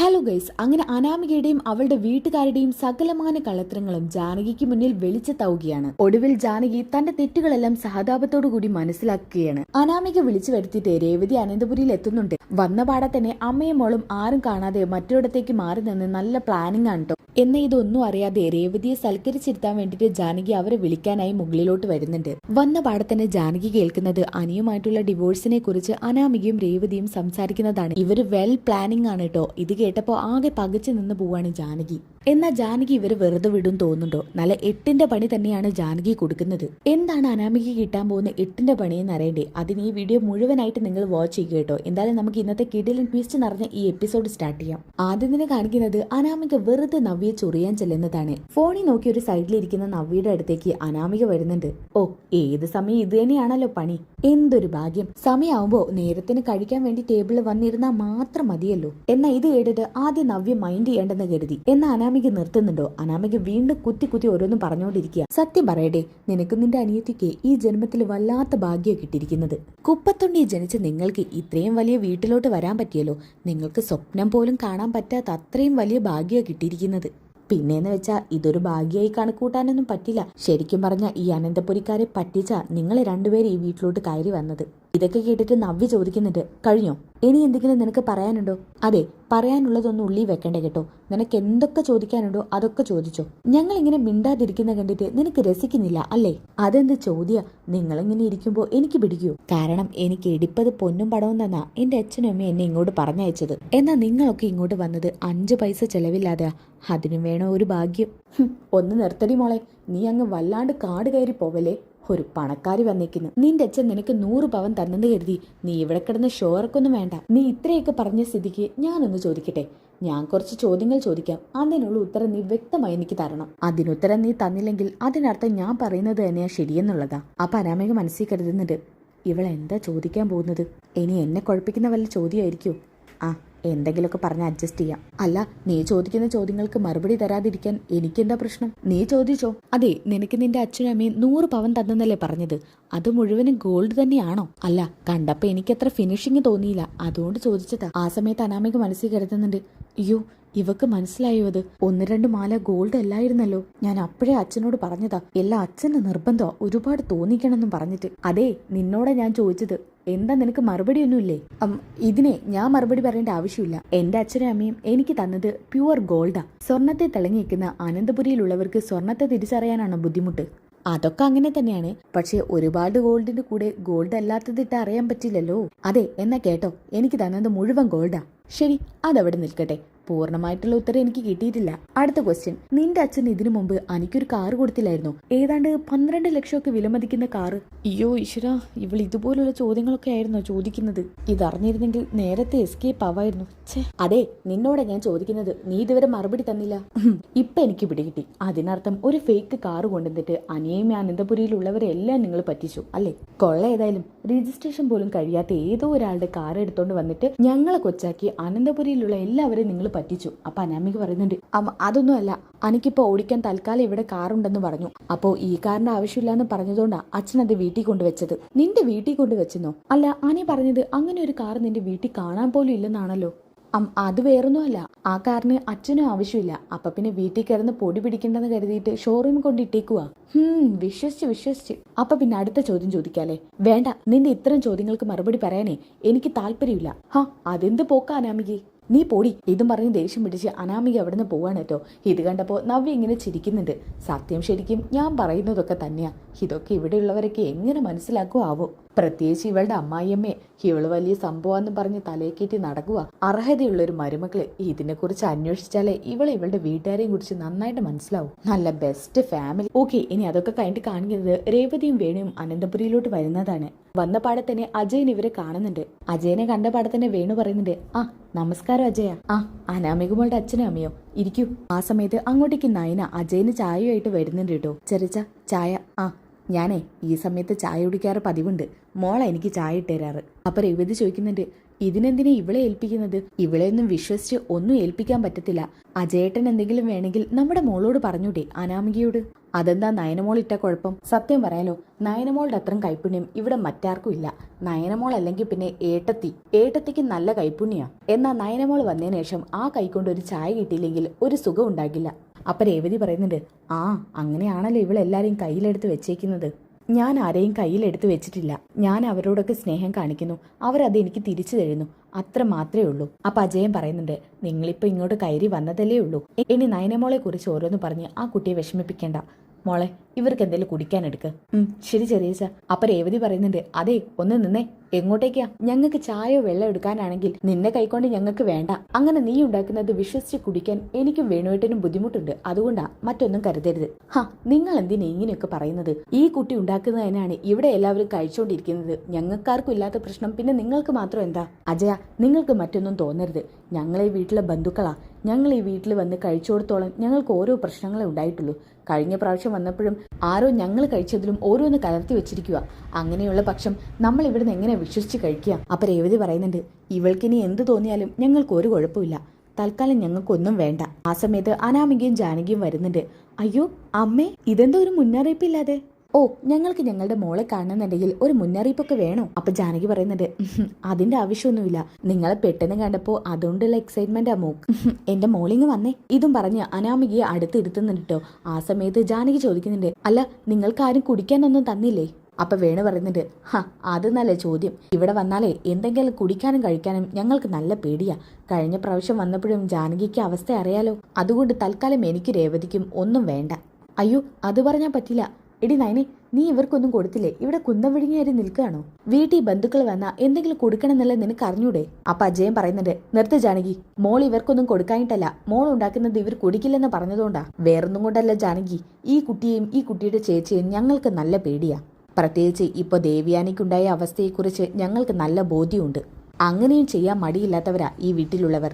Hello guys, അങ്ങനെ അനാമികയുടെയും അവളുടെ വീട്ടുകാരുടെയും സകലമാന കള്ളത്തരങ്ങളും ജാനകിക്ക് മുന്നിൽ വെളിച്ചത്താവുകയാണ്. ഒടുവിൽ ജാനകി തന്റെ തെറ്റുകളെല്ലാം സഹതാപത്തോടു കൂടി മനസ്സിലാക്കുകയാണ്. അനാമിക വിളിച്ചു വരുത്തിയിട്ട് രേവതി അനന്തപുരിയിൽ എത്തുന്നുണ്ട്. വന്ന പാടെ തന്നെ അമ്മയും മോളും ആരും കാണാതെ മറ്റൊരിടത്തേക്ക് മാറി നിന്ന് നല്ല പ്ലാനിങ് ആണ് കേട്ടോ. എന്ന ഇതൊന്നും അറിയാതെ രേവതിയെ സൽക്കരിച്ചിരുത്താൻ വേണ്ടിയിട്ട് ജാനകി അവരെ വിളിക്കാനായി മുകളിലോട്ട് വരുന്നുണ്ട്. വന്ന പാടെ തന്നെ ജാനകി കേൾക്കുന്നത് അനിയുമായിട്ടുള്ള ഡിവോഴ്സിനെ കുറിച്ച് അനാമികയും രേവതിയും സംസാരിക്കുന്നതാണ്. ഇവര് വെൽ പ്ലാനിങ് ആണ് കേട്ടോ. ഇത് കേട്ടപ്പോ ആകെ പകച്ചു നിന്ന് പോവാണ് ജാനകി. എന്നാൽ ജാനകി ഇവര് വെറുതെ വിടും തോന്നുന്നുണ്ടോ? നല്ല 8ന്റെ പണി തന്നെയാണ് ജാനകി കൊടുക്കുന്നത്. എന്താണ് അനാമിക കിട്ടാൻ പോകുന്ന 8ന്റെ പണിയെന്ന് അറിയണ്ടേ? അതിന് ഈ വീഡിയോ മുഴുവനായിട്ട് നിങ്ങൾ വാച്ച് ചെയ്യുക കേട്ടോ. എന്തായാലും നമുക്ക് ഇന്നത്തെ കിടിലൻ ട്വിസ്റ്റ് നിറഞ്ഞ ഈ എപ്പിസോഡ് സ്റ്റാർട്ട് ചെയ്യാം. ആദ്യം തന്നെ കാണിക്കുന്നത് അനാമിക വെറുതെ നവ്യയെ ചൊറിയാൻ ചെല്ലുന്നതാണ്. ഫോണിൽ നോക്കി ഒരു സൈഡിലിരിക്കുന്ന നവ്യയുടെ അടുത്തേക്ക് അനാമിക വരുന്നുണ്ട്. ഓ, ഏത് സമയം ഇത് തന്നെയാണല്ലോ പണി. എന്തൊരു ഭാഗ്യം. സമയമാവുമ്പോ നേരത്തിന് കഴിക്കാൻ വേണ്ടി ടേബിളിൽ വന്നിരുന്നാൽ മാത്രം മതിയല്ലോ. എന്നാൽ ഇത് കേട്ടിട്ട് ആദ്യം നവ്യ മൈൻഡ് ചെയ്യേണ്ടെന്ന് കരുതി. എന്നാൽ അനാമിക നിർത്തുന്നുണ്ടോ? അനാമിക വീണ്ടും കുത്തി കുത്തി ഓരോന്നും പറഞ്ഞുകൊണ്ടിരിക്കുക. സത്യം പറയട്ടെ, നിനക്ക് നിന്റെ അനിയത്തിക്ക് ഈ ജന്മത്തിൽ വല്ലാത്ത ഭാഗ്യം കിട്ടിയിരിക്കുന്നത്. കുപ്പത്തൊണ്ടി ജനിച്ച് നിങ്ങൾക്ക് ഇത്രയും വലിയ വീട്ടിലോട്ട് വരാൻ പറ്റിയല്ലോ. നിങ്ങൾക്ക് സ്വപ്നം പോലും കാണാൻ പറ്റാത്ത അത്രയും വലിയ ഭാഗ്യം കിട്ടിയിരിക്കുന്നത്. പിന്നെന്ന് വെച്ചാ ഇതൊരു ഭാഗ്യമായി കണക്കൂട്ടാനൊന്നും പറ്റില്ല. ശരിക്കും പറഞ്ഞ ഈ അനന്തപുരിക്കാരെ പറ്റിച്ചാ നിങ്ങൾ രണ്ടുപേരും ഈ വീട്ടിലോട്ട് കയറി വന്നത്. ഇതൊക്കെ കേട്ടിട്ട് നവ്യ ചോദിക്കുന്നുണ്ട്, കഴിഞ്ഞോ? ഇനി എന്തെങ്കിലും നിനക്ക് പറയാനുണ്ടോ? അതെ, പറയാനുള്ളതൊന്നും ഉള്ളി വെക്കണ്ടേ കേട്ടോ. നിനക്ക് എന്തൊക്കെ ചോദിക്കാനുണ്ടോ അതൊക്കെ ചോദിച്ചോ. ഞങ്ങൾ ഇങ്ങനെ മിണ്ടാതിരിക്കുന്ന കണ്ടിട്ട് നിനക്ക് രസിക്കുന്നില്ല അല്ലേ? അതെന്ത് ചോദ്യ? നിങ്ങളിങ്ങനെ ഇരിക്കുമ്പോ എനിക്ക് പിടിക്കൂ. കാരണം എനിക്ക് ഇടിപ്പത് പൊന്നും പടവും തന്നാ എന്റെ അച്ഛനും അമ്മയും എന്നെ ഇങ്ങോട്ട് പറഞ്ഞയച്ചത്. എന്നാൽ നിങ്ങളൊക്കെ ഇങ്ങോട്ട് വന്നത് 5 പൈസ ചെലവില്ലാതെ. അതിനും വേണോ ഒരു ഭാഗ്യം. ഒന്ന് നിർത്തടി മോളെ, നീ അങ്ങ് വല്ലാണ്ട് കാട് കയറി പോവല്ലേ. ഒരു പണക്കാരി വന്നേക്കുന്നു. നിന്റെ അച്ഛൻ നിനക്ക് 100 പവൻ തന്നെന്ന് കരുതി നീ ഇവിടെ കിടന്ന് ഷോർക്കൊന്നും വേണ്ട. നീ ഇത്രയൊക്കെ പറഞ്ഞ സ്ഥിതിക്ക് ഞാനൊന്ന് ചോദിക്കട്ടെ? ഞാൻ കുറച്ച് ചോദ്യങ്ങൾ ചോദിക്കാം. അതിനുള്ള ഉത്തരം നീ വ്യക്തമായി എനിക്ക് തരണം. അതിനുത്തരം നീ തന്നില്ലെങ്കിൽ അതിനർത്ഥം ഞാൻ പറയുന്നത് തന്നെയാ ശരിയെന്നുള്ളതാ. അപ്പൊ അനാമിക മനസ്സിൽ കരുതുന്നുണ്ട്, ഇവളെന്താ ചോദിക്കാൻ പോകുന്നത്? ഇനി എന്നെ കുഴപ്പിക്കുന്ന വല്ല ചോദ്യമായിരിക്കും. ആ, എന്തെങ്കിലുമൊക്കെ പറഞ്ഞ് അഡ്ജസ്റ്റ് ചെയ്യാം. അല്ല, നീ ചോദിക്കുന്ന ചോദ്യങ്ങൾക്ക് മറുപടി തരാതിരിക്കാൻ എനിക്കെന്താ പ്രശ്നം? നീ ചോദിച്ചോ. അതെ, നിനക്ക് നിന്റെ അച്ഛനും അമ്മയും 100 പവൻ തന്നെന്നല്ലേ പറഞ്ഞത്? അത് മുഴുവനും ഗോൾഡ് തന്നെയാണോ? അല്ല, കണ്ടപ്പോ എനിക്കത്ര ഫിനിഷിങ് തോന്നിയില്ല, അതുകൊണ്ട് ചോദിച്ചതാ. ആ സമയത്ത് അനാമിക മനസ്സിൽ കരുതുന്നുണ്ട്, അയ്യോ ഇവക്ക് മനസ്സിലായോ അത്? 1-2 മാല ഗോൾഡ് അല്ലായിരുന്നല്ലോ. ഞാൻ അപ്പോഴേ അച്ഛനോട് പറഞ്ഞതാ, എല്ലാ അച്ഛന്റെ നിർബന്ധം ഒരുപാട് തോന്നിക്കണമെന്നും പറഞ്ഞിട്ട്. അതെ, നിന്നോടെ ഞാൻ ചോദിച്ചത്. എന്താ നിനക്ക് മറുപടിയൊന്നുമില്ലേ? ഇതിനെ ഞാൻ മറുപടി പറയേണ്ട ആവശ്യമില്ല. എന്റെ അച്ഛനും അമ്മയും എനിക്ക് തന്നത് പ്യുവർ ഗോൾഡാ. സ്വർണത്തെ തിളങ്ങി നിൽക്കുന്ന അനന്തപുരിയിലുള്ളവർക്ക് സ്വർണത്തെ തിരിച്ചറിയാനാണ് ബുദ്ധിമുട്ട്. അതൊക്കെ അങ്ങനെ തന്നെയാണ്. പക്ഷെ ഒരുപാട് ഗോൾഡിന്റെ കൂടെ ഗോൾഡ് അല്ലാത്തതിട്ട് അറിയാൻ പറ്റില്ലല്ലോ. അതെ, എന്നാ കേട്ടോ, എനിക്ക് തന്നത് മുഴുവൻ ഗോൾഡാ. ശരി, അതവിടെ നിൽക്കട്ടെ. പൂർണ്ണമായിട്ടുള്ള ഉത്തരം എനിക്ക് കിട്ടിയിട്ടില്ല. അടുത്ത ക്വസ്റ്റ്യൻ, നിന്റെ അച്ഛൻ ഇതിനു മുമ്പ് എനിക്കൊരു കാറ് കൊടുത്തില്ലായിരുന്നു? ഏതാണ്ട് 12 ലക്ഷമൊക്കെ വിലമതിക്കുന്ന കാറ്. അയ്യോ ഈശ്വര, ഇവൾ ഇതുപോലുള്ള ചോദ്യങ്ങളൊക്കെ ആയിരുന്നോ ചോദിക്കുന്നത്? ഇതറിഞ്ഞിരുന്നെങ്കിൽ നേരത്തെ എസ്കേപ്പ് ആവായിരുന്നു. അതെ, നിന്നോടെ ഞാൻ ചോദിക്കുന്നത്. നീ ഇതുവരെ മറുപടി തന്നില്ല. ഇപ്പൊ എനിക്ക് പിടികിട്ടി. അതിനർത്ഥം ഒരു ഫേക്ക് കാറ് കൊണ്ടുവന്നിട്ട് അനിയയും അനന്തപുരിയിലുള്ളവരെ എല്ലാം നിങ്ങൾ പറ്റിച്ചു അല്ലേ? കൊള്ള ഏതായാലും രജിസ്ട്രേഷൻ പോലും കഴിയാത്ത ഏതോ ഒരാളുടെ കാർ എടുത്തോണ്ട് വന്നിട്ട് ഞങ്ങളെ കൊച്ചാക്കി അനന്തപുരിയിലുള്ള എല്ലാവരെയും നിങ്ങൾ പറ്റിച്ചു. അപ്പൊ അനാമിക പറയുന്നുണ്ട്, അതൊന്നും അല്ല, എനിക്കിപ്പോ ഓടിക്കാൻ തൽക്കാലം ഇവിടെ കാറുണ്ടെന്ന് പറഞ്ഞു. അപ്പോ ഈ കാറിന്റെ ആവശ്യമില്ലാന്ന് പറഞ്ഞതുകൊണ്ടാ അച്ഛൻ അത് വീട്ടിൽ കൊണ്ടുവച്ചത്. നിന്റെ വീട്ടിൽ കൊണ്ടുവച്ചെന്നോ? അല്ല, അനി പറഞ്ഞത് അങ്ങനെ ഒരു കാർ നിന്റെ വീട്ടിൽ കാണാൻ പോലും ഇല്ലെന്നാണല്ലോ. അത് വേറൊന്നും അല്ല, ആ കാറിന് അച്ഛനും ആവശ്യമില്ല. അപ്പൊ പിന്നെ വീട്ടിൽ കിടന്ന് പൊടി പിടിക്കണ്ടെന്ന് കരുതിയിട്ട് ഷോറൂമിൽ കൊണ്ടിട്ടേക്കുവാ. വിശ്വസിച്ച്. അപ്പൊ പിന്നെ അടുത്ത ചോദ്യം ചോദിക്കാല്ലേ? വേണ്ട, നിന്റെ ഇത്തരം ചോദ്യങ്ങൾക്ക് മറുപടി പറയാനേ എനിക്ക് താല്പര്യമില്ല. അതെന്ത് പോക്കാ അനാമികേ? നീ പോടി. ഇതും പറഞ്ഞ് ദേഷ്യം പിടിച്ച് അനാമിക അവിടെ നിന്ന് പോവാണ് കേട്ടോ. ഇത് കണ്ടപ്പോ നവ്യ ഇങ്ങനെ ചിരിക്കുന്നുണ്ട്. സത്യം ശരിക്കും ഞാൻ പറയുന്നതൊക്കെ തന്നെയാ. ഇതൊക്കെ ഇവിടെയുള്ളവരൊക്കെ എങ്ങനെ മനസ്സിലാക്കുവോ? പ്രത്യേകിച്ച് ഇവളുടെ അമ്മായിയമ്മയെ. ഇവള് വലിയ സംഭവമെന്ന് പറഞ്ഞ് തലയേക്കേറ്റി നടക്കുക. അർഹതയുള്ള ഒരു മരുമകള്. ഇതിനെ കുറിച്ച് അന്വേഷിച്ചാലേ ഇവളുടെ വീട്ടുകാരെയും കുറിച്ച് നന്നായിട്ട് മനസ്സിലാവും. നല്ല ബെസ്റ്റ് ഫാമിലി. ഓക്കെ, ഇനി അതൊക്കെ കഴിഞ്ഞിട്ട് കാണിക്കുന്നത് രേവതിയും വേണുവും അനന്തപുരിയിലോട്ട് വരുന്നതാണ്. വന്ന പാടെ തന്നെ അജയൻ ഇവരെ കാണുന്നുണ്ട്. അജയനെ കണ്ട പാടെ തന്നെ വേണു പറയുന്നുണ്ട്, നമസ്കാരം അജയ. അനാമികമോളുടെ അച്ഛനും അമ്മയോ? ഇരിക്കൂ. ആ സമയത്ത് അങ്ങോട്ടേക്ക് നയന അജയന് ചായയായിട്ട് വരുന്നുണ്ട് കേട്ടോ. ചെറിച്ച ചായ. ഞാനേ ഈ സമയത്ത് ചായ കുടിക്കാറ് പതിവുണ്ട്. മോളെ എനിക്ക് ചായ ഇട്ട് തരാറ്. അപ്പൊ രേവതി ചോദിക്കുന്നുണ്ട്, ഇതിനെന്തിനാ ഇവളെ ഏൽപ്പിക്കുന്നത്? ഇവളെ ഒന്നും വിശ്വസിച്ച് ഒന്നും ഏൽപ്പിക്കാൻ പറ്റത്തില്ല. അജയേട്ടൻ എന്തെങ്കിലും വേണമെങ്കിൽ നമ്മുടെ മോളോട് പറഞ്ഞൂടെ, അനാമികയോട്. അതെന്താ നയനമോൾ ഇട്ട കുഴപ്പം? സത്യം പറയാലോ, നയനമോളുടെ അത്രയും കൈപ്പുണ്യം ഇവിടെ മറ്റാർക്കും ഇല്ല. നയനമോൾ അല്ലെങ്കിൽ പിന്നെ ഏട്ടത്തിക്ക് നല്ല കൈപ്പുണ്യാ. എന്നാൽ നയനമോൾ വന്നതിന് ശേഷം ആ കൈക്കൊണ്ട് ഒരു ചായ കിട്ടിയില്ലെങ്കിൽ ഒരു സുഖം ഉണ്ടാകില്ല. അപ്പൊ രേവതി പറയുന്നുണ്ട്, ആ അങ്ങനെയാണല്ലോ ഇവളെല്ലാരെയും കയ്യിലെടുത്ത് വെച്ചേക്കുന്നത്. ഞാൻ ആരെയും കയ്യിലെടുത്ത് വെച്ചിട്ടില്ല. ഞാൻ അവരോടൊക്കെ സ്നേഹം കാണിക്കുന്നു, അവരത് എനിക്ക് തിരിച്ചു തരുന്നു, അത്ര മാത്രമേ ഉള്ളൂ. അപ്പൊ അജയൻ പറയുന്നുണ്ട്, നിങ്ങളിപ്പോ ഇങ്ങോട്ട് കയറി വന്നതല്ലേ ഉള്ളൂ, ഇനി നയനമോളെ കുറിച്ച് ഓരോന്ന് പറഞ്ഞ് ആ കുട്ടിയെ വിഷമിപ്പിക്കേണ്ട. മോളെ, ഇവർക്ക് എന്തെങ്കിലും കുടിക്കാൻ എടുക്ക്. ശരി ചെറിയച്ച. അപ്പൊ രേവതി പറയുന്നുണ്ട്, അതെ ഒന്ന് നിന്നേ. എങ്ങോട്ടേക്കാ? ഞങ്ങൾക്ക് ചായയോ വെള്ളം എടുക്കാനാണെങ്കിൽ നിന്നെ കൈക്കൊണ്ട് ഞങ്ങൾക്ക് വേണ്ട. അങ്ങനെ നീ ഉണ്ടാക്കുന്നത് വിശ്വസിച്ച് കുടിക്കാൻ എനിക്കും വേണുവേട്ടനും ബുദ്ധിമുട്ടുണ്ട്. അതുകൊണ്ടാ, മറ്റൊന്നും കരുതരുത്. നിങ്ങൾ എന്തിനാ ഇങ്ങനെയൊക്കെ പറയുന്നത്? ഈ കുട്ടി ഉണ്ടാക്കുന്നതിനാണ് ഇവിടെ എല്ലാവരും കഴിച്ചുകൊണ്ടിരിക്കുന്നത്. ഞങ്ങൾക്കാർക്കും ഇല്ലാത്ത പ്രശ്നം പിന്നെ നിങ്ങൾക്ക് മാത്രം എന്താ? അജയ, നിങ്ങൾക്ക് മറ്റൊന്നും തോന്നരുത്. ഞങ്ങളെ വീട്ടിലെ ബന്ധുക്കളാ. ഞങ്ങൾ ഈ വീട്ടിൽ വന്ന് കഴിച്ചോടത്തോളം ഞങ്ങൾക്ക് ഓരോ പ്രശ്നങ്ങളെ ഉണ്ടായിട്ടുള്ളൂ. കഴിഞ്ഞ പ്രാവശ്യം വന്നപ്പോഴും ആരോ ഞങ്ങൾ കഴിച്ചതിലും ഓരോന്ന് കലർത്തി വെച്ചിരിക്കുക. അങ്ങനെയുള്ള പക്ഷം നമ്മൾ ഇവിടുന്ന് എങ്ങനെ വിശ്വസിച്ച് കഴിക്കുക? അപ്പൊ രേവതി പറയുന്നുണ്ട്, ഇവൾക്കിനി എന്ത് തോന്നിയാലും ഞങ്ങൾക്ക് ഒരു കുഴപ്പമില്ല. തൽക്കാലം ഞങ്ങൾക്കൊന്നും വേണ്ട. ആ സമയത്ത് അനാമികയും ജാനകിയും വരുന്നുണ്ട്. അയ്യോ അമ്മേ, ഇതെന്തോ ഒരു മുന്നറിയിപ്പില്ലാതെ? ഓ, ഞങ്ങൾക്ക് ഞങ്ങളുടെ മോളെ കാണുന്നുണ്ടെങ്കിൽ ഒരു മുന്നറിയിപ്പൊക്കെ വേണോ? അപ്പൊ ജാനകി പറയുന്നുണ്ട്, അതിന്റെ ആവശ്യമൊന്നുമില്ല. നിങ്ങളെ പെട്ടെന്ന് കണ്ടപ്പോ അതുകൊണ്ടുള്ള എക്സൈറ്റ്മെന്റ് ആ മോക്ക്. എന്റെ മോളിങ് വന്നേ. ഇതും പറഞ്ഞ് അനാമികയെ അടുത്തിരുത്തുന്നുണ്ട് കേട്ടോ. ആ സമയത്ത് ജാനകി ചോദിക്കുന്നുണ്ട്, അല്ല നിങ്ങൾക്ക് ആരും കുടിക്കാനൊന്നും തന്നില്ലേ? അപ്പൊ വേണു പറയുന്നുണ്ട്, അത് നല്ല ചോദ്യം. ഇവിടെ വന്നാലേ എന്തെങ്കിലും കുടിക്കാനും കഴിക്കാനും ഞങ്ങൾക്ക് നല്ല പേടിയാ. കഴിഞ്ഞ പ്രാവശ്യം വന്നപ്പോഴും ജാനകിക്ക് അവസ്ഥ അറിയാലോ. അതുകൊണ്ട് തൽക്കാലം എനിക്ക് രേവതിക്കും ഒന്നും വേണ്ട. അയ്യോ, അത് പറഞ്ഞാൽ പറ്റില്ല. എടി നയനെ, നീ ഇവർക്കൊന്നും കൊടുത്തില്ലേ? ഇവിടെ കുന്തം വിഴുങ്ങിയാരി നിൽക്കുകയാണോ? വീട്ടിൽ ബന്ധുക്കൾ വന്നാ എന്തെങ്കിലും കൊടുക്കണമെന്നല്ല നിനക്ക് അറിഞ്ഞൂടെ? അപ്പൊ അജയൻ പറയുന്നുണ്ട്, നിർത്ത് ജാനകി. മോൾ ഇവർക്കൊന്നും കൊടുക്കാനിട്ടല്ല, മോൾ ഉണ്ടാക്കുന്നത് ഇവർ കുടിക്കില്ലെന്ന് പറഞ്ഞതുകൊണ്ടാ. വേറൊന്നും കൊണ്ടല്ല ജാനകി, ഈ കുട്ടിയെയും ഈ കുട്ടിയുടെ ചേച്ചിയെയും ഞങ്ങൾക്ക് നല്ല പേടിയാ. പ്രത്യേകിച്ച് ഇപ്പൊ ദേവ്യാനിക്കുണ്ടായ അവസ്ഥയെക്കുറിച്ച് ഞങ്ങൾക്ക് നല്ല ബോധ്യമുണ്ട്. അങ്ങനെയും ചെയ്യാൻ മടിയില്ലാത്തവരാ ഈ വീട്ടിലുള്ളവർ.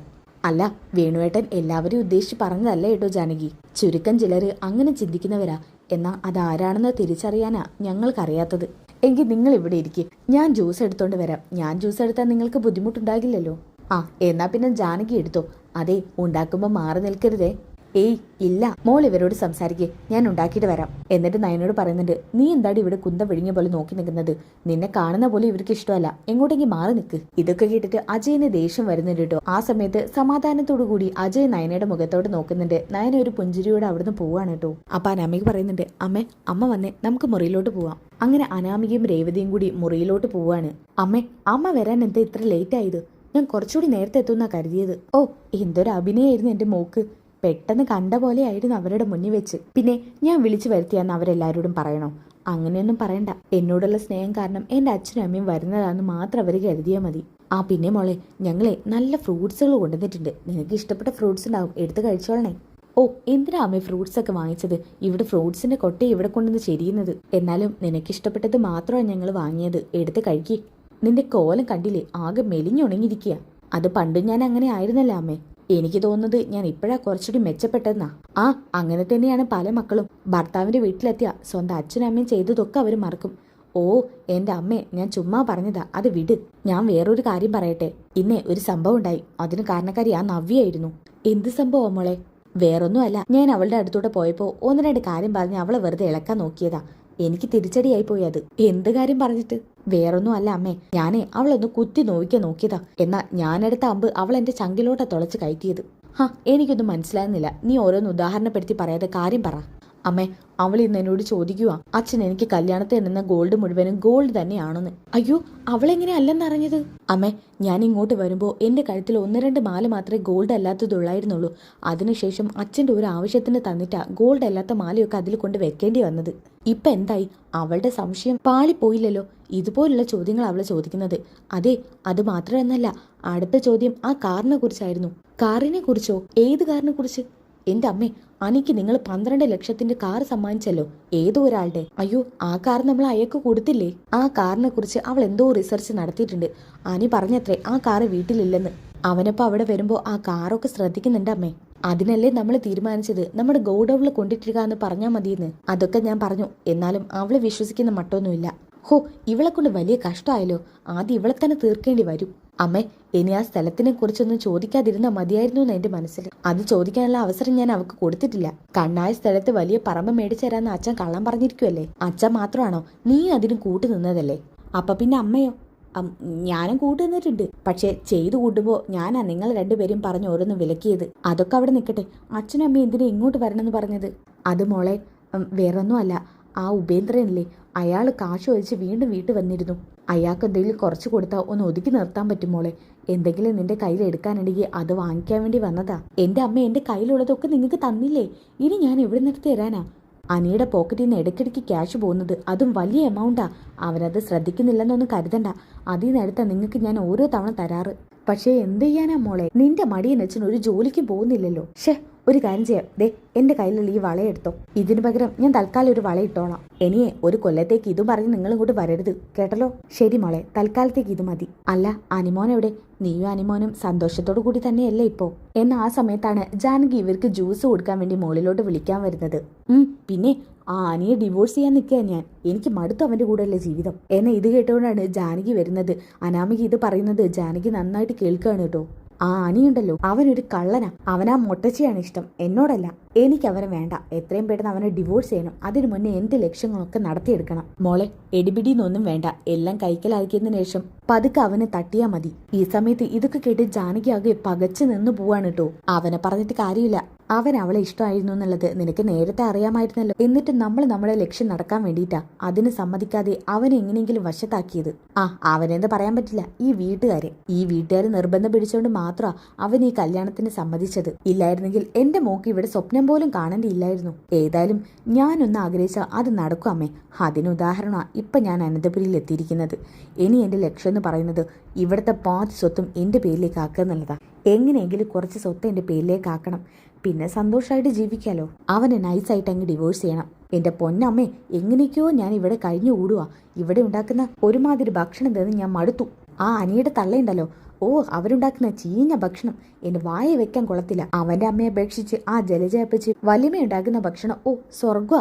അല്ല, വേണുവേട്ടൻ എല്ലാവരെയും ഉദ്ദേശിച്ച് പറഞ്ഞതല്ല കേട്ടോ ജാനകി. ചുരുക്കം ചിലര് അങ്ങനെ ചിന്തിക്കുന്നവരാ. എന്നാൽ അതാരാണെന്ന് തിരിച്ചറിയാനാ ഞങ്ങൾക്കറിയാത്തത്. എങ്കിൽ നിങ്ങൾ ഇവിടെ ഇരിക്കെ, ഞാൻ ജ്യൂസ് എടുത്തോണ്ട് വരാം. ഞാൻ ജ്യൂസ് എടുത്താൽ നിങ്ങൾക്ക് ബുദ്ധിമുട്ടുണ്ടാകില്ലല്ലോ. എന്നാ പിന്നെ ജാനകി എടുത്തോ. അതെ, ഉണ്ടാക്കുമ്പോൾ മാറി നിൽക്കരുതേ. ഏയ് ഇല്ല, മോൾ ഇവരോട് സംസാരിക്കേ, ഞാൻ ഉണ്ടാക്കിയിട്ട് വരാം. എന്നിട്ട് നയനോട് പറയുന്നുണ്ട്, നീ എന്താടി ഇവിടെ കുന്തം വിഴിഞ്ഞ പോലെ നോക്കി നിൽക്കുന്നത്? നിന്നെ കാണുന്ന പോലെ ഇവർക്ക് ഇഷ്ടമല്ല, എങ്ങോട്ടെങ്കിൽ മാറി നിൽക്ക്. ഇതൊക്കെ കേട്ടിട്ട് അജയന് ദേഷ്യം വരുന്നുണ്ട് കേട്ടോ. ആ സമയത്ത് സമാധാനത്തോടു കൂടി അജയ് നയനയുടെ മുഖത്തോട് നോക്കുന്നുണ്ട്. നയന ഒരു പുഞ്ചിരിയോടെ അവിടുന്ന് പോവാണ് കേട്ടോ. അപ്പൊ അനാമിക പറയുന്നുണ്ട്, അമ്മ വന്നേ, നമുക്ക് മുറിയിലോട്ട് പോവാം. അങ്ങനെ അനാമികയും രേവതിയും കൂടി മുറിയിലോട്ട് പോവാണ്. അമ്മ വരാൻ എന്താ ഇത്ര ലേറ്റ് ആയത്? ഞാൻ കുറച്ചുകൂടി നേരത്തെ എത്തുന്നാ കരുതിയത്. ഓ, എന്തൊരു അഭിനയായിരുന്നു എന്റെ മോക്ക്. പെട്ടെന്ന് കണ്ട പോലെയായിരുന്നു അവരുടെ മുന്നിൽ വെച്ച്. പിന്നെ ഞാൻ വിളിച്ചു വരുത്തിയാന്ന് അവരെല്ലാവരോടും പറയണോ? അങ്ങനെയൊന്നും പറയണ്ട. എന്നോടുള്ള സ്നേഹം കാരണം എന്റെ അച്ഛനും അമ്മയും വരുന്നതാണെന്ന് മാത്രം അവർ കരുതിയാൽ മതി. പിന്നെ മോളെ, ഞങ്ങളെ നല്ല ഫ്രൂട്ട്സുകൾ കൊണ്ടുവന്നിട്ടുണ്ട്. നിനക്ക് ഇഷ്ടപ്പെട്ട ഫ്രൂട്ട്സ് ഉണ്ടാവും, എടുത്ത് കഴിച്ചോളണേ. ഓ, എന്തിനാ അമ്മേ ഫ്രൂട്ട്സ് ഒക്കെ വാങ്ങിച്ചത്? ഇവിടെ ഫ്രൂട്ട്സിന്റെ കൊട്ടയെ ഇവിടെ കൊണ്ടുവന്ന് ചെരിയുന്നത്. എന്നാലും നിനക്കിഷ്ടപ്പെട്ടത് മാത്രമാണ് ഞങ്ങൾ വാങ്ങിയത്, എടുത്ത് കഴിക്കി. നിന്റെ കോലം കണ്ടില്ലേ, ആകെ മെലിഞ്ഞുണങ്ങിയിരിക്കുക. അത് പണ്ടും ഞാൻ അങ്ങനെ ആയിരുന്നല്ലോ അമ്മേ. എനിക്ക് തോന്നുന്നത് ഞാൻ ഇപ്പോഴാ കുറച്ചുകൂടി മെച്ചപ്പെട്ടെന്നാ. അങ്ങനെ തന്നെയാണ് പല മക്കളും. ഭർത്താവിന്റെ വീട്ടിലെത്തിയ സ്വന്തം അച്ഛനും അമ്മയും ചെയ്തതൊക്കെ അവർ മറക്കും. ഓ എന്റെ അമ്മേ, ഞാൻ ചുമ്മാ പറഞ്ഞതാ, അത് വിട്. ഞാൻ വേറൊരു കാര്യം പറയട്ടെ. ഇന്നേ ഒരു സംഭവം ഉണ്ടായി. അതിന് കാരണക്കാരി ആ നവ്യായിരുന്നു. എന്ത് സംഭവം മോളെ? വേറൊന്നും അല്ല, ഞാൻ അവളുടെ അടുത്തൂടെ പോയപ്പോ ഒന്ന് രണ്ട് കാര്യം പറഞ്ഞ് അവളെ വെറുതെ ഇളക്കാൻ നോക്കിയതാ. എനിക്ക് തിരിച്ചടിയായി പോയത്. എന്ത് കാര്യം പറഞ്ഞിട്ട്? വേറൊന്നും അല്ല അമ്മേ, ഞാനേ അവളൊന്ന് കുത്തി നോവിക്കാൻ നോക്കിയതാ. എന്നാ ഞാനെടുത്ത അമ്പ് അവൾ എന്റെ ചങ്കിലോട്ടാ തുളച്ച് കയറ്റിയത്. എനിക്കൊന്നും മനസ്സിലാകുന്നില്ല. നീ ഓരോന്ന് ഉദാഹരണപ്പെടുത്തി പറയാതെ കാര്യം പറ. അമ്മേ, അവൾ ഇന്ന് എന്നോട് ചോദിക്കുക, അച്ഛൻ എനിക്ക് കല്യാണത്തിൽ നിന്ന ഗോൾഡ് മുഴുവനും ഗോൾഡ് തന്നെയാണെന്ന്. അയ്യോ, അവളെങ്ങനെ അല്ലെന്നറിഞ്ഞത്? അമ്മേ, ഞാൻ ഇങ്ങോട്ട് വരുമ്പോൾ എന്റെ കഴുത്തിൽ 1-2 മാല മാത്രമേ ഗോൾഡ് അല്ലാത്തതുള്ളായിരുന്നുള്ളൂ. അതിനുശേഷം അച്ഛൻ്റെ ഒരു ആവശ്യത്തിന് തന്നിട്ടാ ഗോൾഡ് അല്ലാത്ത മാലയൊക്കെ അതിൽ കൊണ്ട് വെക്കേണ്ടി വന്നത്. ഇപ്പൊ എന്തായി? അവളുടെ സംശയം പാളിപ്പോയില്ലല്ലോ. ഇതുപോലുള്ള ചോദ്യങ്ങൾ അവളെ ചോദിക്കുന്നത്. അതെ, അത് മാത്രമെന്നല്ല, അടുത്ത ചോദ്യം ആ കാറിനെ കുറിച്ചായിരുന്നു. കാറിനെ കുറിച്ചോ? ഏത് കാറിനെ കുറിച്ച്? എന്റെ അമ്മേ, അനിക്ക് നിങ്ങൾ 12 ലക്ഷത്തിന്റെ കാർ സമ്മാനിച്ചല്ലോ, ഏതോ ഒരാളുടെ. അയ്യോ, ആ കാർ നമ്മൾ അയക്ക് കൊടുത്തില്ലേ? ആ കാറിനെ കുറിച്ച് അവൾ എന്തോ റിസർച്ച് നടത്തിയിട്ടുണ്ട്. അനി പറഞ്ഞത്രേ ആ കാറ് വീട്ടിലില്ലെന്ന്. അവനപ്പോ അവിടെ വരുമ്പോ ആ കാറൊക്കെ ശ്രദ്ധിക്കുന്നുണ്ട് അമ്മേ. അതിനല്ലേ നമ്മൾ തീരുമാനിച്ചത് നമ്മുടെ ഗോഡൌണിൽ കൊണ്ടിട്ടിരിക്കാന്ന് പറഞ്ഞാൽ മതിയെന്ന്. അതൊക്കെ ഞാൻ പറഞ്ഞു. എന്നാലും അവള് വിശ്വസിക്കുന്ന മട്ടൊന്നുമില്ല. ഹോ, ഇവളെ കൊണ്ട് വലിയ കഷ്ടമായല്ലോ. ആദ്യം ഇവളെ തന്നെ തീർക്കേണ്ടി വരും. അമ്മേ, ഇനി ആ സ്ഥലത്തിനെ കുറിച്ചൊന്നും ചോദിക്കാതിരുന്ന മതിയായിരുന്നു എന്ന് എന്റെ മനസ്സിൽ. അത് ചോദിക്കാനുള്ള അവസരം ഞാൻ അവൾക്ക് കൊടുത്തിട്ടില്ല. കണ്ണായ സ്ഥലത്ത് വലിയ പറമ്പ് മേടിച്ചു തരാന്ന് അച്ഛൻ കള്ളം പറഞ്ഞിരിക്കുവല്ലേ. അച്ഛൻ മാത്രമാണോ, നീ അതിന് കൂട്ടു നിന്നതല്ലേ. അപ്പൊ പിന്നെ അമ്മയോ? ഞാനും കൂട്ടു നിന്നിട്ടുണ്ട്. പക്ഷെ ചെയ്തു കൂട്ടുമ്പോ ഞാനാ നിങ്ങൾ രണ്ടുപേരും പറഞ്ഞ് ഓരോന്ന് വിലക്കിയത്. അതൊക്കെ അവിടെ നിൽക്കട്ടെ. അച്ഛനും അമ്മയും എന്തിനാ ഇങ്ങോട്ട് വരണമെന്ന് പറഞ്ഞത്? അത് മോളെ വേറൊന്നും അല്ല. ആ ഉപേന്ദ്രനില്ലേ, അയാൾ കാശ് ഒഴിച്ച് വീണ്ടും വീട്ടിൽ വന്നിരുന്നു. അയാൾക്ക് എന്തെങ്കിലും കുറച്ച് കൊടുത്താൽ ഒന്ന് ഒതുക്കി നിർത്താൻ പറ്റും മോളെ. എന്തെങ്കിലും നിന്റെ കയ്യിൽ എടുക്കാനുണ്ടെങ്കിൽ അത് വാങ്ങിക്കാൻ വേണ്ടി വന്നതാ. എൻ്റെ അമ്മ എൻ്റെ കയ്യിലുള്ളതൊക്കെ നിങ്ങൾക്ക് തന്നില്ലേ, ഇനി ഞാൻ എവിടെ നിർത്തി തരാനാ? അനിയുടെ പോക്കറ്റിൽ നിന്ന് ഇടയ്ക്കിടയ്ക്ക് ക്യാഷ് പോകുന്നത്, അതും വലിയ എമൗണ്ടാ. അവനത് ശ്രദ്ധിക്കുന്നില്ലെന്നൊന്നും കരുതണ്ട. അതിൽ നിന്ന് എടുത്താൽ നിങ്ങൾക്ക് ഞാൻ ഓരോ തവണ തരാറ്. പക്ഷേ എന്ത് ചെയ്യാനാ മോളെ, നിന്റെ മടിയൻ അച്ഛൻ ഒരു ജോലിക്കും പോകുന്നില്ലല്ലോ. ഷേ, ഒരു കാര്യം ചെയ്യാം. ദേ, എന്റെ കയ്യിലുള്ള ഈ വളയെടുത്തോ. ഇതിനു പകരം ഞാൻ തൽക്കാലം ഒരു വള ഇട്ടോളാം. ഇനിയേ ഒരു കൊല്ലത്തേക്ക് ഇതും പറഞ്ഞ് നിങ്ങൾ ഇങ്ങോട്ട് വരരുത്, കേട്ടല്ലോ? ശരി മോളെ, തൽക്കാലത്തേക്ക് ഇത് മതി. അല്ല, അനിമോൻ എവിടെ? നീയും അനിമോനും സന്തോഷത്തോടു കൂടി തന്നെയല്ലേ ഇപ്പോ? എന്ന ആ സമയത്താണ് ജാനകി ഇവർക്ക് ജ്യൂസ് കൊടുക്കാൻ വേണ്ടി മുകളിലോട്ട് വിളിക്കാൻ വരുന്നത്. പിന്നെ ആ അനിയെ ഡിവോഴ്സ് ചെയ്യാൻ നിൽക്കുക ഞാൻ. എനിക്ക് മടുത്തു അവന്റെ കൂടെയല്ലേ ജീവിതം. എന്നെ ഇത് കേട്ടുകൊണ്ടാണ് ജാനകി വരുന്നത്. അനാമിക ഇത് പറയുന്നത് ജാനകി നന്നായിട്ട് കേൾക്കുകയാണ് കേട്ടോ. ആ അനിയുണ്ടല്ലോ, അവനൊരു കള്ളനാ. അവനാ മൊട്ടച്ചിയാണ് ഇഷ്ടം, എന്നോടല്ല. എനിക്ക് അവനെ വേണ്ട. എത്രയും പെട്ടെന്ന് അവനെ ഡിവോഴ്സ് ചെയ്യണം. അതിനു മുന്നേ എന്റെ ലക്ഷ്യങ്ങളൊക്കെ നടത്തിയെടുക്കണം. മോളെ, എടിപിടിന്നൊന്നും വേണ്ട. എല്ലാം കൈക്കലാക്കിയതിനു ശേഷം പതുക്കെ അവനെ തട്ടിയാ മതി. ഈ സമയത്ത് ഇതൊക്കെ കേട്ട് ജാനകി ആകെ പകച്ചു നിന്ന് പോവാണ് കേട്ടോ. അവനെ പറഞ്ഞിട്ട് കാര്യമില്ല. അവൻ അവളെ ഇഷ്ടമായിരുന്നു എന്നുള്ളത് നിനക്ക് നേരത്തെ അറിയാമായിരുന്നല്ലോ. എന്നിട്ട് നമ്മൾ നമ്മുടെ ലക്ഷ്യം നടക്കാൻ വേണ്ടിയിട്ടാ അതിന് സമ്മതിക്കാതെ അവനെ എങ്ങനെയെങ്കിലും വശത്താക്കിയത്. അവനെന്ത് പറയാൻ പറ്റില്ല. ഈ വീട്ടുകാർ നിർബന്ധം പിടിച്ചുകൊണ്ട് മാത്രമാ അവൻ ഈ കല്യാണത്തിന് സമ്മതിച്ചത്. ഇല്ലായിരുന്നെങ്കിൽ എന്റെ മോക്ക് ഇവിടെ സ്വപ്നം പോലും കാണേണ്ടിയില്ലായിരുന്നു. ഏതായാലും ഞാനൊന്ന് ആഗ്രഹിച്ചാൽ അത് നടക്കും അമ്മേ. അതിന് ഉദാഹരണമാണ് ഇപ്പൊ ഞാൻ അനന്തപുരിയിൽ എത്തിയിരിക്കുന്നത്. ഇനി എന്റെ ലക്ഷ്യം എന്ന് പറയുന്നത് ഇവിടുത്തെ പാതി സ്വത്തും എന്റെ പേരിലേക്ക് ആക്കുക എന്നുള്ളതാ. എങ്ങനെയെങ്കിലും കുറച്ച് സ്വത്ത് എന്റെ പേരിലേക്ക് ആക്കണം. പിന്നെ സന്തോഷമായിട്ട് ജീവിക്കാലോ. അവനെ നൈസായിട്ട് അങ്ങ് ഡിവോഴ്സ് ചെയ്യണം. എന്റെ പൊന്നമ്മേ, എങ്ങനെയൊക്കെയോ ഞാൻ ഇവിടെ കഴിഞ്ഞു കൂടുക. ഇവിടെ ഉണ്ടാക്കുന്ന ഒരുമാതിരി ഭക്ഷണം തന്ന് ഞാൻ മടുത്തു. ആ അനിയുടെ തള്ളയുണ്ടല്ലോ, അവരുണ്ടാക്കുന്ന ചീഞ്ഞ ഭക്ഷണം എന്റെ വായ വെക്കാൻ കൊള്ളത്തില്ല. അവന്റെ അമ്മയെ അപേക്ഷിച്ച് ആ ജലജയപ്പച്ച് വലിമയുണ്ടാക്കുന്ന ഭക്ഷണം സ്വർഗ്ഗ.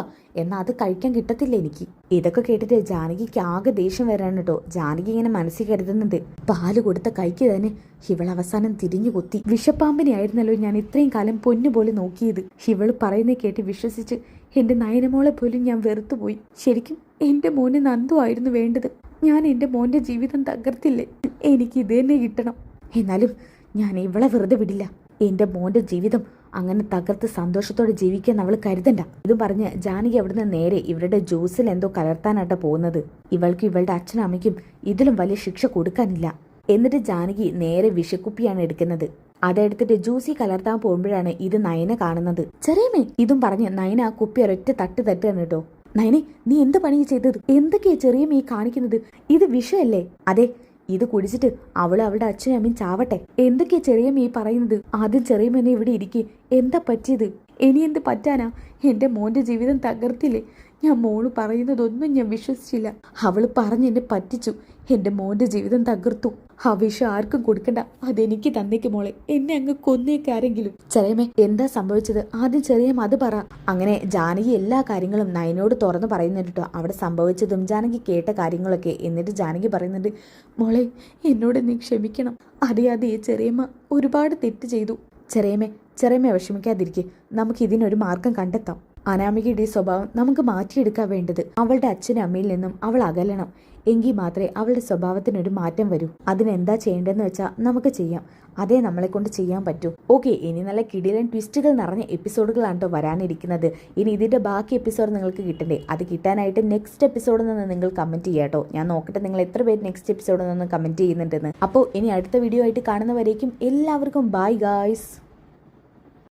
എന്നാ അത് കഴിക്കാൻ കിട്ടത്തില്ല എനിക്ക്. ഇതൊക്കെ കേട്ടിട്ട് ജാനകിക്ക് ആകെ ദേഷ്യം വരാണ് കേട്ടോ. ജാനകി ഇങ്ങനെ മനസ്സിൽ കരുതുന്നത്, പാല് കൊടുത്ത കൈക്ക് തന്നെ ഇവളവസാനം തിരിഞ്ഞു കൊത്തി. വിഷപ്പാമ്പിനെ ആയിരുന്നല്ലോ ഞാൻ ഇത്രയും കാലം പൊന്നുപോലെ നോക്കിയത്. ഇവള് പറയുന്നത് കേട്ട് വിശ്വസിച്ച് എന്റെ നയനമോളെ പോലും ഞാൻ വെറുത്തുപോയി. ശരിക്കും എന്റെ മോന് നന്ദു ആയിരുന്നു വേണ്ടത്. ഞാൻ എന്റെ മോന്റെ ജീവിതം തകർത്തില്ലേ. എനിക്ക് ഇത് തന്നെ കിട്ടണം. എന്നാലും ഞാൻ ഇവളെ വെറുതെ വിടില്ല. എന്റെ മോന്റെ ജീവിതം അങ്ങനെ തകർത്ത് സന്തോഷത്തോടെ ജീവിക്കാൻ അവൾ കരുതണ്ട. ഇതും പറഞ്ഞ് ജാനകി അവിടുന്ന് നേരെ ഇവരുടെ ജ്യൂസിൽ എന്തോ കലർത്താനായിട്ട് പോകുന്നത്. ഇവൾക്ക് ഇവളുടെ അച്ഛനും അമ്മയ്ക്കും ഇതിലും വലിയ ശിക്ഷ കൊടുക്കാനില്ല. എന്നിട്ട് ജാനകി നേരെ വിഷക്കുപ്പിയാണ് എടുക്കുന്നത്. അതെടുത്തിട്ട് ജ്യൂസി കലർത്താൻ പോകുമ്പോഴാണ് ഇത് നയന കാണുന്നത്. ചെറിയമേ, ഇതും പറഞ്ഞ് നയന ആ കുപ്പി ഒരൊറ്റ തട്ടുകയാണ് കേട്ടോ. നയനെ, നീ എന്ത് പണി ചെയ്തത്? എന്തൊക്കെയാ ചെറിയമേ കാണിക്കുന്നത്? ഇത് വിഷയല്ലേ? അതെ, ഇത് കുടിച്ചിട്ട് അവളുടെ അച്ഛനും അമ്മയും ചാവട്ടെ. എന്തൊക്കെയാ ചെറിയമേ പറയുന്നത്? ആദ്യം ചെറിയമേനെ ഇവിടെ ഇരിക്കേ. എന്താ പറ്റിയത്? ഇനി എന്ത് പറ്റാനാ? എന്റെ മോന്റെ ജീവിതം തകർത്തില്ലേ. ഞാൻ മോള് പറയുന്നതൊന്നും ഞാൻ വിശ്വസിച്ചില്ല. അവള് പറഞ്ഞെന്നെ പറ്റിച്ചു. എന്റെ മോന്റെ ജീവിതം തകർത്തു. ആ വിഷം ആർക്കും കൊടുക്കണ്ട. അതെനിക്ക് തന്നേക്ക് മോളെ. എന്നെ അങ്ങ് കൊന്നേക്ക് ആരെങ്കിലും. ചെറിയമ്മേ, എന്താ സംഭവിച്ചത്? ആദ്യം ചെറിയമ്മ അത് പറ. അങ്ങനെ ജാനകി എല്ലാ കാര്യങ്ങളും നയനോട് തുറന്നു പറയുന്നുണ്ട്. അവിടെ സംഭവിച്ചതും ജാനകി കേട്ട കാര്യങ്ങളൊക്കെ. എന്നിട്ട് ജാനകി പറയുന്നുണ്ട്, മോളെ എന്നോട് നീ ക്ഷമിക്കണം. അറിയാതെ ചെറിയമ്മ ഒരുപാട് തെറ്റ് ചെയ്തു. ചെറിയമ്മ വിഷമിക്കാതിരിക്കെ. നമുക്ക് ഇതിനൊരു മാർഗം കണ്ടെത്താം. അനാമികയുടെ സ്വഭാവം നമുക്ക് മാറ്റിയെടുക്കാൻ വേണ്ടത്. അവളുടെ അച്ഛനും അമ്മയിൽ നിന്നും അവൾ അകലണം. എങ്കിൽ മാത്രമേ അവളുടെ സ്വഭാവത്തിനൊരു മാറ്റം വരൂ. അതിനെന്താ ചെയ്യേണ്ടതെന്ന് വെച്ചാൽ നമുക്ക് ചെയ്യാം. അതേ നമ്മളെ കൊണ്ട് ചെയ്യാൻ പറ്റൂ. ഓക്കെ, ഇനി നല്ല കിടിലൻ ട്വിസ്റ്റുകൾ നിറഞ്ഞ എപ്പിസോഡുകളാണ് കേട്ടോ വരാനിരിക്കുന്നത്. ഇനി ഇതിന്റെ ബാക്കി എപ്പിസോഡ് നിങ്ങൾക്ക് കിട്ടണ്ടേ? അത് കിട്ടാനായിട്ട് നെക്സ്റ്റ് എപ്പിസോഡിൽ നിന്ന് നിങ്ങൾ കമന്റ് ചെയ്യാം കേട്ടോ. ഞാൻ നോക്കട്ടെ നിങ്ങൾ എത്ര പേര് നെക്സ്റ്റ് എപ്പിസോഡിൽ നിന്ന് കമന്റ് ചെയ്യുന്നുണ്ടെന്ന്. അപ്പോൾ ഇനി അടുത്ത വീഡിയോ ആയിട്ട് കാണുന്നവരേക്കും എല്ലാവർക്കും ബൈ ഗായ്സ്.